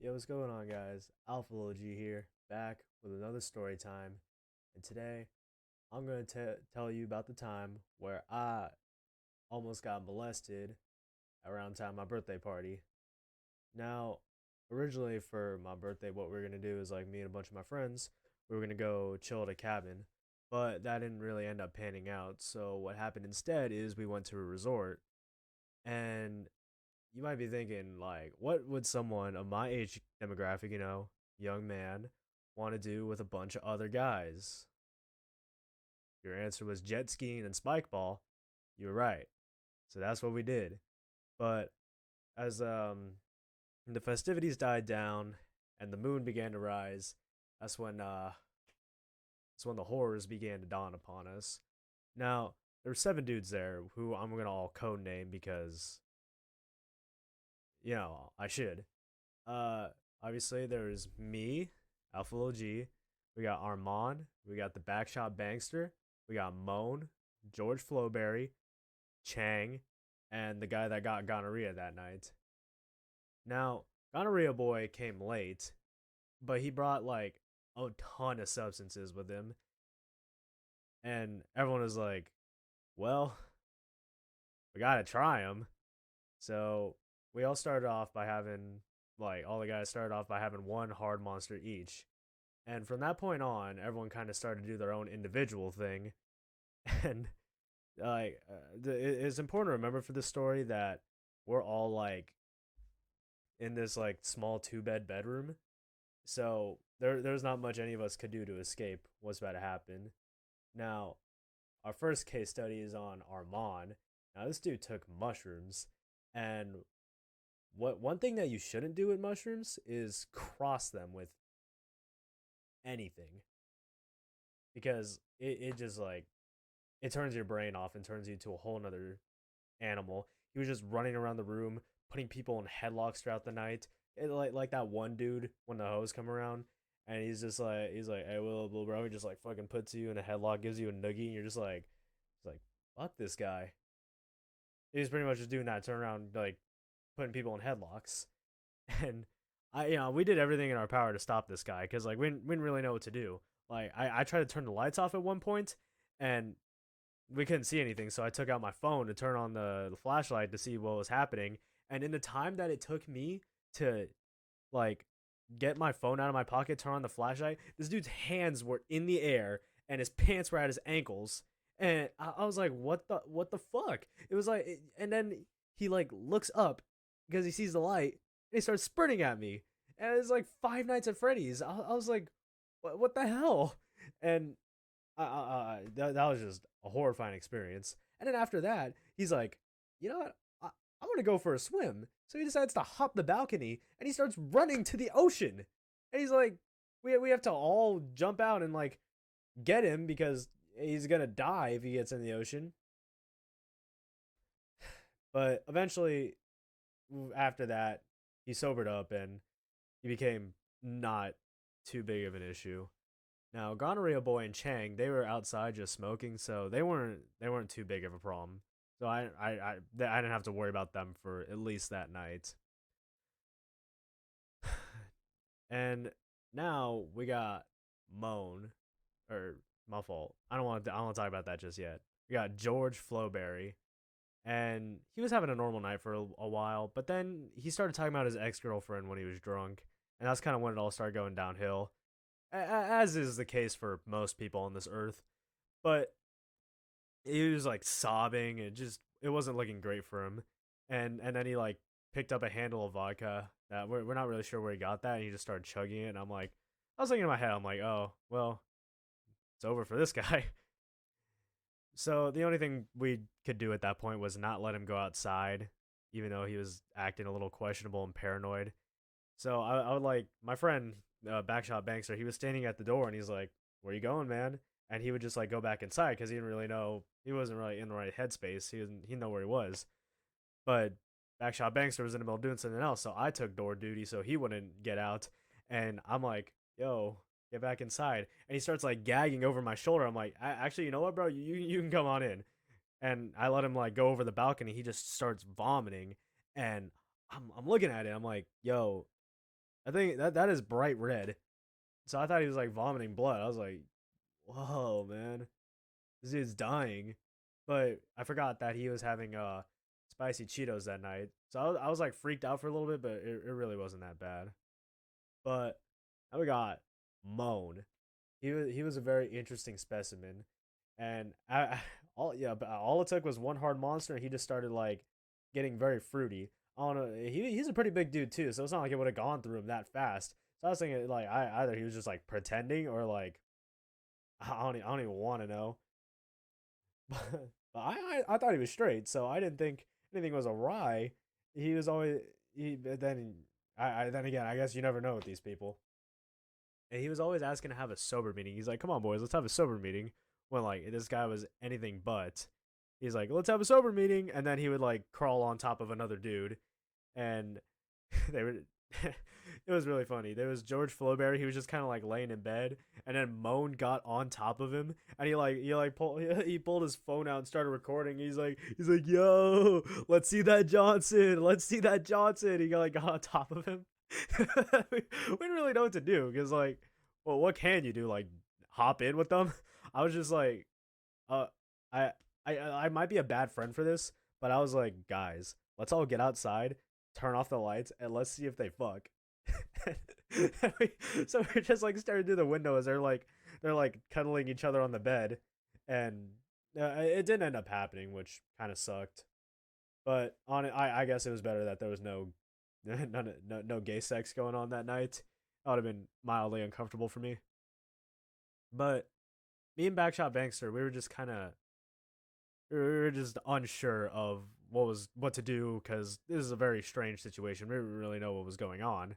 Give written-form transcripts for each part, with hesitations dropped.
Yo, what's going on, guys? Alpha G here, back with another story time. And today, I'm going to tell you about the time where I almost got molested around time my birthday party. Now, originally for my birthday, what we were going to do is like me and a bunch of my friends, we were going to go chill at a cabin. But that didn't really end up panning out. So, what happened instead is we went to a resort. And you might be thinking, like, what would someone of my age demographic, young man, want to do with a bunch of other guys? Your answer was jet skiing and spike ball. You were right. So that's what we did. But as the festivities died down and the moon began to rise, that's when the horrors began to dawn upon us. Now, there were seven dudes there who I'm gonna all code name because I should. Uh, Obviously there's me, Alpha Lil G. We got Armand. We got the Backshot Bankster. We got Moan, George Flowberry, Chang, and the guy that got gonorrhea that night. Now, gonorrhea boy came late, but he brought like a ton of substances with him, and everyone was like, "Well, we gotta try them." So we all started off by having all the guys started off by having one hard monster each. And from that point on, everyone kind of started to do their own individual thing. And it's important to remember for this story that we're all like in this like small two-bed bedroom. So there's not much any of us could do to escape what's about to happen. Now, our first case study is on Armand. Now this dude took mushrooms, and what one thing that you shouldn't do with mushrooms is cross them with anything, because it just like it turns your brain off and turns you to a whole nother animal. He was just running around the room, putting people in headlocks throughout the night. Like that one dude when the hoes come around, and he's like, hey, little bro, he just like fucking puts you in a headlock, gives you a noogie, and you're just like, it's like, fuck this guy. He's pretty much just doing that, turn around like putting people in headlocks. And we did everything in our power to stop this guy because like we didn't really know what to do. Like I tried to turn the lights off at one point, and we couldn't see anything, so I took out my phone to turn on the flashlight to see what was happening. And in the time that it took me to like get my phone out of my pocket, turn on the flashlight, this dude's hands were in the air and his pants were at his ankles. And I was like, what the fuck? It was like, and then he like looks up because he sees the light and he starts sprinting at me. And it's like Five Nights at Freddy's. I was like, what the hell? And that was just a horrifying experience. And then after that, he's like, you know what? I want to go for a swim. So he decides to hop the balcony and he starts running to the ocean. And he's like, we have to all jump out and like get him because he's gonna die if he gets in the ocean. But eventually, after that, he sobered up and he became not too big of an issue. Now, Gonorrhea Boy and Chang, they were outside just smoking, so they weren't too big of a problem. So I didn't have to worry about them for at least that night. And now we got Moan, or my fault. I don't want to talk about that just yet. We got George Flowberry, and he was having a normal night for a while, but then he started talking about his ex girlfriend when he was drunk, and that's kind of when it all started going downhill, as is the case for most people on this earth. But he was like sobbing, and it wasn't looking great for him. And then he like picked up a handle of vodka that we're not really sure where he got that, and he just started chugging it. And I was thinking in my head, I'm like, oh well, it's over for this guy. So the only thing we could do at that point was not let him go outside, even though he was acting a little questionable and paranoid. So I would like my friend Backshot Bankster. He was standing at the door and he's like, "Where you going, man?" And he would just like go back inside because he didn't really know. He wasn't really in the right headspace. He didn't know where he was. But Backshot Bankster was in the middle of doing something else, so I took door duty so he wouldn't get out. And I'm like, "Yo, get back inside." And he starts like gagging over my shoulder. I'm like, Actually, you know what, bro? You can come on in." And I let him like go over the balcony. He just starts vomiting, and I'm looking at it. I'm like, "Yo." I think that is bright red. So I thought he was like vomiting blood. I was like, whoa, man, this dude's dying. But I forgot that he was having spicy Cheetos that night. So I was like freaked out for a little bit, but it really wasn't that bad. But now we got Moan. He was a very interesting specimen, and all yeah, but all it took was one hard monster, and he just started like getting very fruity. I don't know. He's a pretty big dude too, so it's not like it would have gone through him that fast. So I was thinking like either he was just like pretending or like I don't even want to know. But I thought he was straight, so I didn't think anything was awry. He was always but then then again I guess you never know with these people. And he was always asking to have a sober meeting. He's like, "Come on, boys, let's have a sober meeting." When like this guy was anything but. He's like, "Let's have a sober meeting," and then he would like crawl on top of another dude, and they were. It was really funny. There was George Flowberry. He was just kind of like laying in bed, and then Moan got on top of him, and he pulled his phone out and started recording. He's like, "Yo, let's see that Johnson. Let's see that Johnson." He got on top of him. We didn't really know what to do because like, well, what can you do? Like, hop in with them? I was just like, uh, I I might be a bad friend for this, but I was like, guys, let's all get outside, turn off the lights, and let's see if they fuck. So we're just like staring through the window as they're like cuddling each other on the bed, and it didn't end up happening, which kind of sucked. But on it, I guess it was better that there was no no gay sex going on that night. That would have been mildly uncomfortable for me. But me and Backshot Bankster, we were just unsure of what to do because this is a very strange situation. We didn't really know what was going on,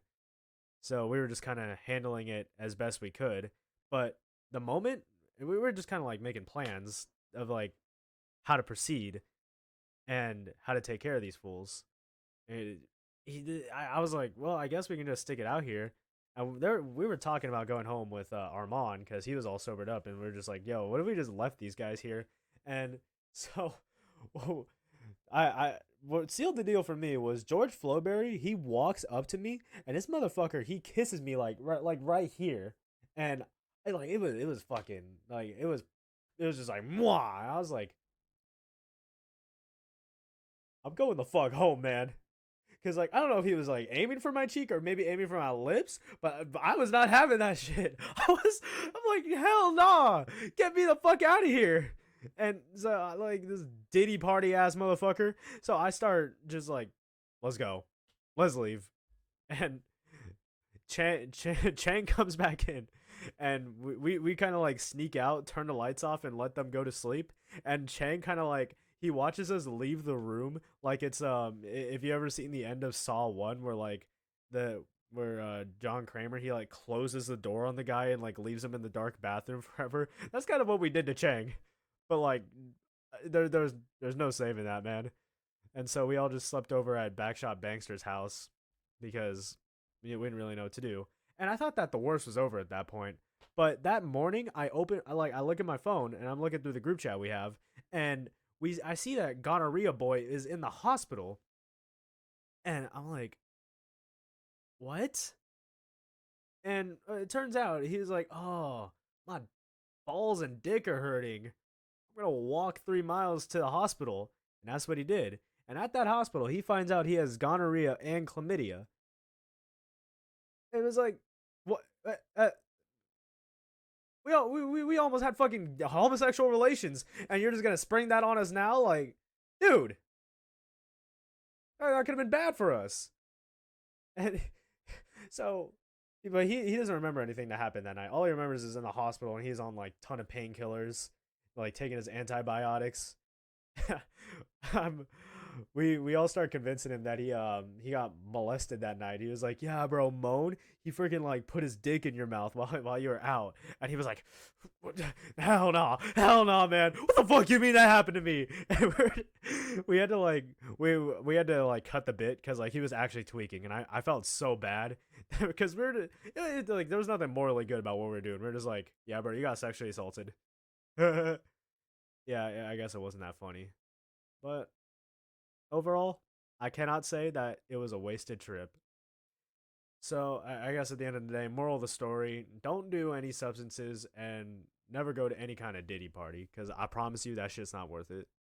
so we were just kind of handling it as best we could. But the moment we were just kind of like making plans of like how to proceed and how to take care of these fools. And I was like, well, I guess we can just stick it out here. And we were talking about going home with Armand because he was all sobered up, and we were just like, yo, what if we just left these guys here? And so, what sealed the deal for me was George Flowberry. He walks up to me, and this motherfucker he kisses me like right here, and it was fucking like it was just like mwah. I was like, I'm going the fuck home, man. Cause like I don't know if he was like aiming for my cheek or maybe aiming for my lips, but I was not having that shit. I'm like hell nah, get me the fuck out of here. And so like this Diddy party ass motherfucker. So I start just like, let's go, let's leave. And Chang comes back in, and we kind of like sneak out, turn the lights off, and let them go to sleep. And Chang kind of like he watches us leave the room like it's if you ever seen the end of Saw 1 where like the where John Kramer he like closes the door on the guy and like leaves him in the dark bathroom forever. That's kind of what we did to Chang, but like there's no saving that, man. And so we all just slept over at Backshot Bankster's house because we didn't really know what to do. And I thought that the worst was over at that point. But that morning, I look at my phone and I'm looking through the group chat we have, and I see that gonorrhea boy is in the hospital, and I'm like, what? And it turns out he was like, oh, my balls and dick are hurting. I'm gonna walk 3 miles to the hospital, and that's what he did. And at that hospital, he finds out he has gonorrhea and chlamydia. It was like, what? We almost had fucking homosexual relations, and you're just gonna spring that on us now? Like, dude, that could have been bad for us. And so, but he doesn't remember anything that happened that night. All he remembers is in the hospital, and he's on like ton of painkillers, like taking his antibiotics. um, we all start convincing him that he got molested that night. He was like, "Yeah, bro, Moan, he freaking like put his dick in your mouth while you were out," and he was like, hell no, man, what the fuck you mean that happened to me?" And we had to like we had to like cut the bit because like he was actually tweaking, and I felt so bad because like there was nothing morally good about what we were doing. We are just like, "Yeah, bro, you got sexually assaulted." Yeah, yeah, I guess it wasn't that funny, but overall, I cannot say that it was a wasted trip. So I guess at the end of the day, moral of the story: don't do any substances and never go to any kind of Diddy party because I promise you that shit's not worth it.